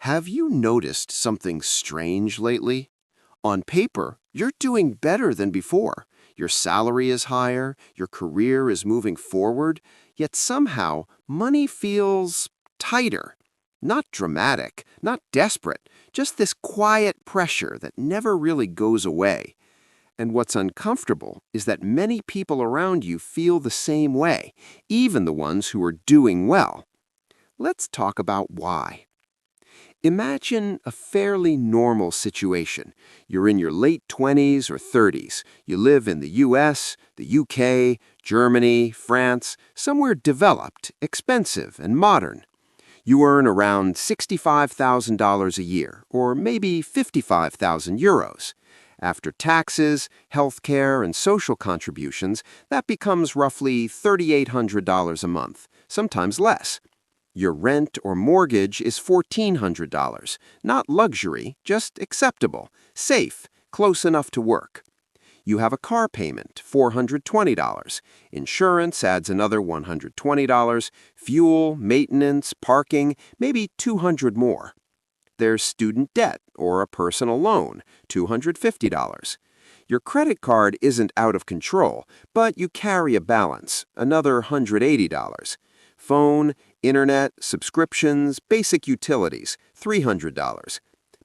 Have you noticed something strange lately? On paper, you're doing better than before. Your salary is higher, your career is moving forward, yet somehow money feels tighter. Not dramatic, not desperate, just this quiet pressure that never really goes away. And what's uncomfortable is that many people around you feel the same way, even the ones who are doing well. Let's talk about why. Imagine a fairly normal situation. You're in your late 20s or 30s. You live in the US, the UK, Germany, France, somewhere developed, expensive, and modern. You earn around $65,000 a year, or maybe 55,000 euros. After taxes, healthcare, and social contributions, that becomes roughly $3,800 a month, sometimes less. Your rent or mortgage is $1,400, not luxury, just acceptable, safe, close enough to work. You have a car payment, $420. Insurance adds another $120. Fuel, maintenance, parking, maybe $200 more. There's student debt or a personal loan, $250. Your credit card isn't out of control, but you carry a balance, another $180. Phone, internet, subscriptions, basic utilities, $300.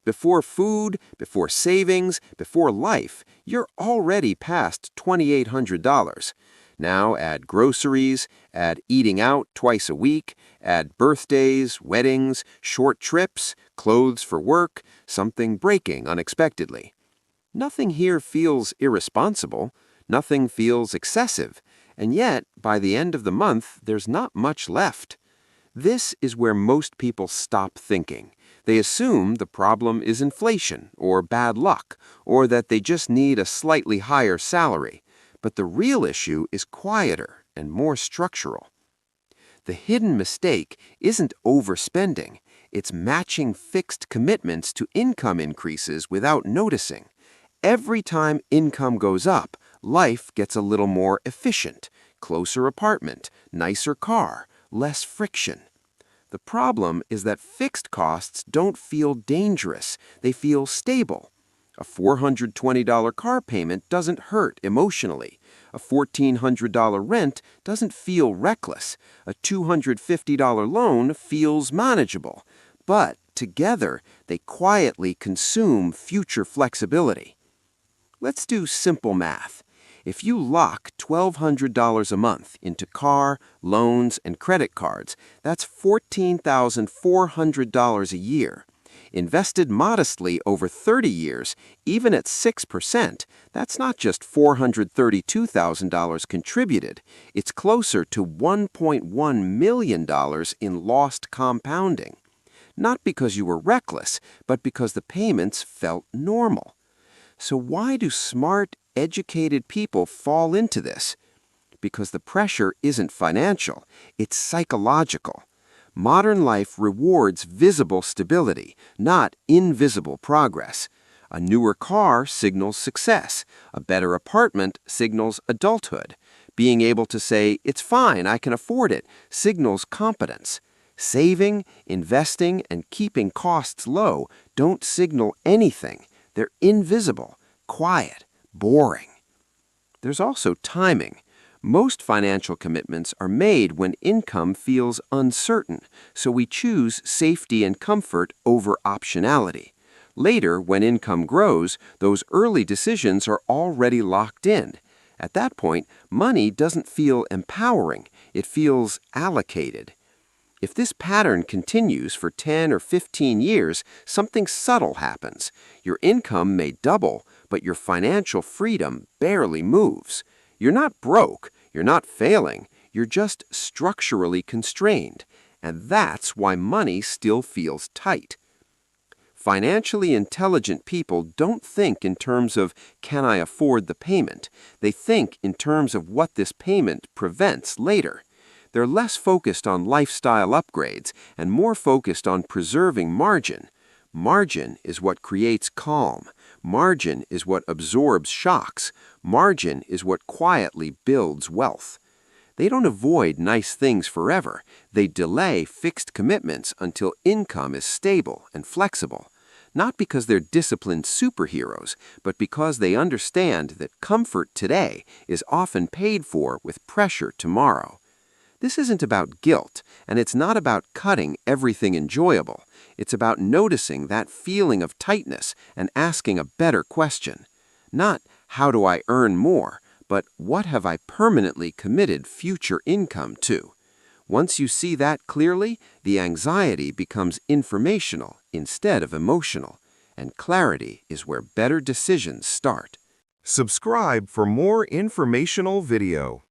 Before food, before savings, before life, you're already past $2,800. Now add groceries, add eating out twice a week, add birthdays, weddings, short trips, clothes for work, something breaking unexpectedly. Nothing here feels irresponsible. Nothing feels excessive. And yet, by the end of the month, there's not much left. This is where most people stop thinking. They assume the problem is inflation or bad luck, or that they just need a slightly higher salary. But the real issue is quieter and more structural. The hidden mistake isn't overspending. It's matching fixed commitments to income increases without noticing. Every time income goes up, life gets a little more efficient. Closer apartment, nicer car, less friction. The problem is that fixed costs don't feel dangerous. They feel stable. A $420 car payment doesn't hurt emotionally. A $1,400 rent doesn't feel reckless. A $250 loan feels manageable. But together, they quietly consume future flexibility. Let's do simple math. If you lock $1,200 a month into car, loans, and credit cards, that's $14,400 a year. Invested modestly over 30 years, even at 6%, that's not just $432,000 contributed. It's closer to $1.1 million in lost compounding. Not because you were reckless, but because the payments felt normal. So why do smart, educated people fall into this? Because the pressure isn't financial, it's psychological. Modern life rewards visible stability, not invisible progress. A newer car signals success. A better apartment signals adulthood. Being able to say, "It's fine, I can afford it," signals competence. Saving, investing, and keeping costs low don't signal anything. They're invisible, quiet, boring. There's also timing. Most financial commitments are made when income feels uncertain, so we choose safety and comfort over optionality. Later, when income grows, those early decisions are already locked in. At that point, money doesn't feel empowering, it feels allocated. If this pattern continues for 10 or 15 years, something subtle happens. Your income may double, but your financial freedom barely moves. You're not broke, you're not failing, you're just structurally constrained. And that's why money still feels tight. Financially intelligent people don't think in terms of, "Can I afford the payment?" They think in terms of what this payment prevents later. They're less focused on lifestyle upgrades and more focused on preserving margin. Margin is what creates calm. Margin is what absorbs shocks. Margin is what quietly builds wealth. They don't avoid nice things forever. They delay fixed commitments until income is stable and flexible. Not because they're disciplined superheroes, but because they understand that comfort today is often paid for with pressure tomorrow. This isn't about guilt, and it's not about cutting everything enjoyable. It's about noticing that feeling of tightness and asking a better question. Not, how do I earn more, but what have I permanently committed future income to? Once you see that clearly, the anxiety becomes informational instead of emotional, and clarity is where better decisions start. Subscribe for more informational video.